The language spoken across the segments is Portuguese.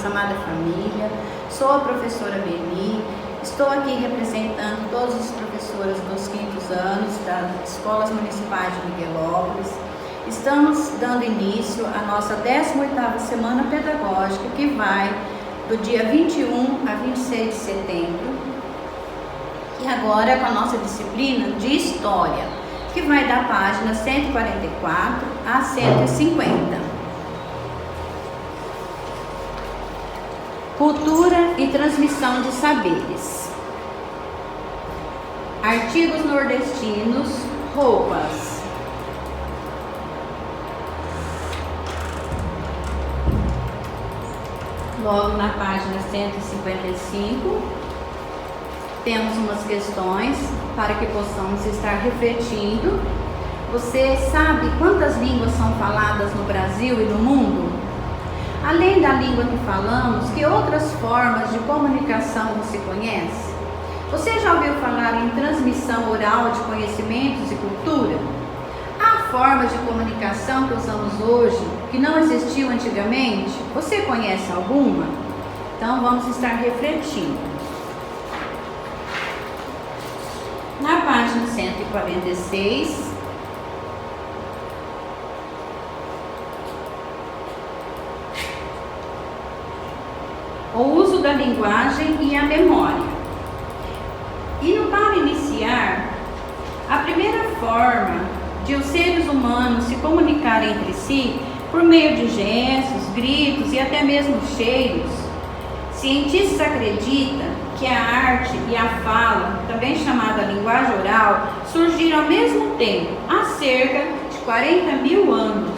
amada família. Sou a professora Beni. Estou aqui representando todas as professoras dos 5º anos das Escolas Municipais de Miguelópolis. Estamos dando início à nossa 18ª Semana Pedagógica, que vai do dia 21 a 26 de setembro. E agora com a nossa disciplina de História, que vai da página 144 a 150. Cultura e transmissão de saberes. Artigos nordestinos, roupas. Logo na página 155, temos umas questões para que possamos estar refletindo. Você sabe quantas línguas são faladas no Brasil e no mundo? Além da língua que falamos, que outras formas de comunicação você conhece? Você já ouviu falar em transmissão oral de conhecimentos e cultura? Há formas de comunicação que usamos hoje que não existiam antigamente? Você conhece alguma? Então vamos estar refletindo. Na página 146, o uso da linguagem e a memória. E para iniciar, a primeira forma de os seres humanos se comunicarem entre si por meio de gestos, gritos e até mesmo cheiros. Cientistas acreditam que a arte e a fala, também chamada linguagem oral, surgiram ao mesmo tempo, há cerca de 40 mil anos.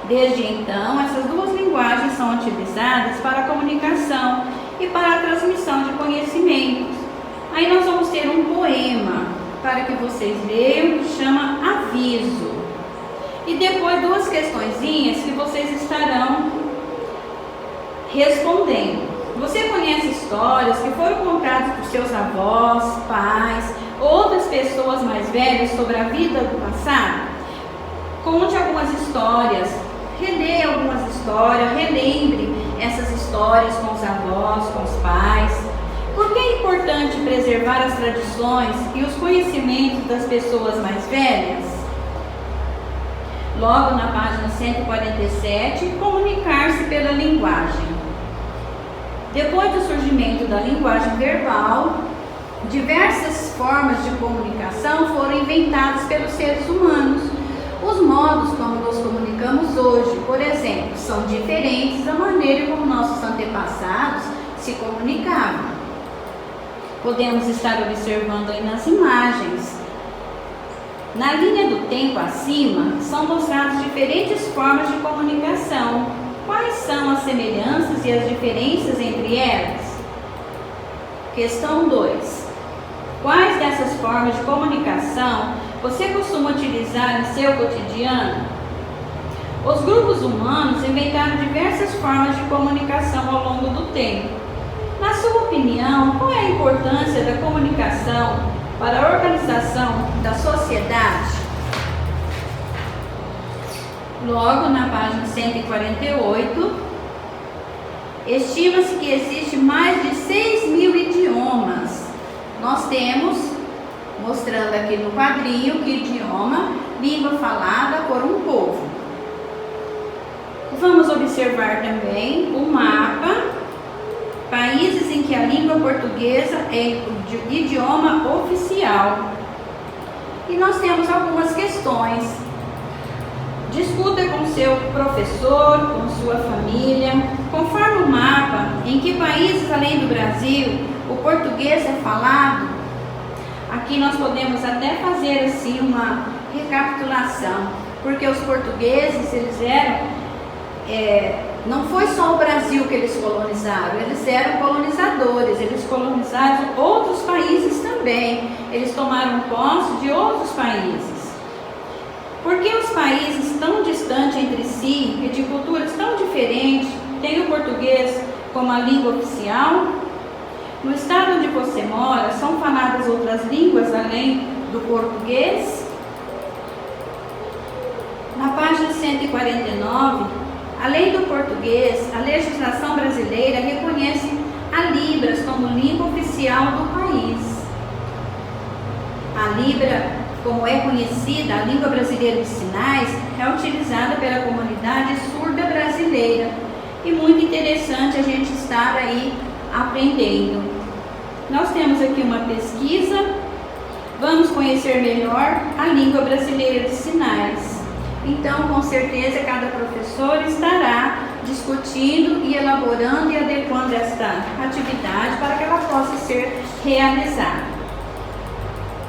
Desde então, essas duas linguagens são utilizadas para a comunicação e para a transmissão de conhecimentos. Aí nós vamos ter um poema para que vocês leiam, que chama Aviso. E depois duas questõezinhas que vocês estarão respondendo. Você conhece histórias que foram contadas por seus avós, pais, outras pessoas mais velhas sobre a vida do passado? Conte algumas histórias, releia algumas histórias, relembre essas histórias com os avós, com os pais. Por que é importante preservar as tradições e os conhecimentos das pessoas mais velhas? Logo na página 147, comunicar-se pela linguagem. Depois do surgimento da linguagem verbal, diversas formas de comunicação foram inventadas pelos seres humanos. Os modos como nos comunicamos hoje, por exemplo, são diferentes da maneira como nossos antepassados se comunicavam. Podemos estar observando aí nas imagens. Na linha do tempo acima, são mostradas diferentes formas de comunicação. Quais são as semelhanças e as diferenças entre elas? Questão 2. Quais dessas formas de comunicação você costuma utilizar em seu cotidiano? Os grupos humanos inventaram diversas formas de comunicação ao longo do tempo. Na sua opinião, qual é a importância da comunicação para a organização da sociedade? Logo na página 148, estima-se que existe mais de 6.000 idiomas. Nós temos, mostrando aqui no quadrinho, que idioma, língua falada por um povo. Vamos observar também o mapa, países em que a língua portuguesa é o idioma oficial. E nós temos algumas questões. Discuta com seu professor, com sua família, conforme o mapa, em que países além do Brasil o português é falado. Aqui nós podemos até fazer assim uma recapitulação, porque os portugueses, eles eram, não foi só o Brasil que eles colonizaram, eles eram colonizadores, eles colonizaram outros países também, eles tomaram posse de outros países. Por que os países tão distantes entre si e de culturas tão diferentes têm o português como a língua oficial? No estado onde você mora, são faladas outras línguas além do português? Na página 149, Além do português, a legislação brasileira reconhece a Libras como língua oficial do país. A Libra, como é conhecida, a língua brasileira de sinais, é utilizada pela comunidade surda brasileira e muito interessante a gente estar aí aprendendo. Nós temos aqui uma pesquisa, vamos conhecer melhor a língua brasileira de sinais. Então, com certeza, cada professor estará discutindo e elaborando e adequando esta atividade para que ela possa ser realizada.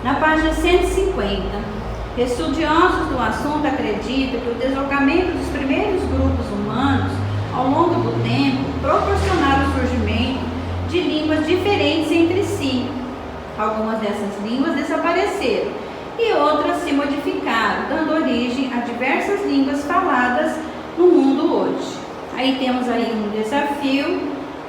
Na página 150, estudiosos do assunto acreditam que o deslocamento dos primeiros grupos humanos ao longo do tempo proporcionaram o surgimento de línguas diferentes entre si. Algumas dessas línguas desapareceram e outras se modificaram, dando origem a diversas línguas faladas no mundo hoje. Aí temos aí um desafio,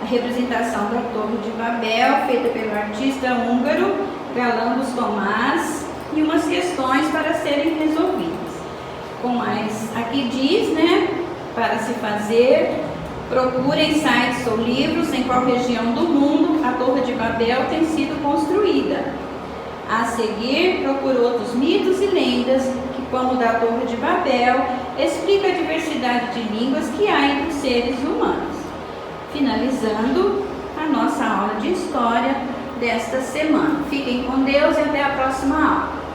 a representação da Torre de Babel, feita pelo artista húngaro Galambos Tomás, e umas questões para serem resolvidas. Aqui diz, né, para se fazer, procurem sites ou livros em qual região do mundo a Torre de Babel tem sido construída. A seguir, procure outros mitos e lendas que, como o da Torre de Babel, explica a diversidade de línguas que há entre os seres humanos. Finalizando a nossa aula de história desta semana. Fiquem com Deus e até a próxima aula.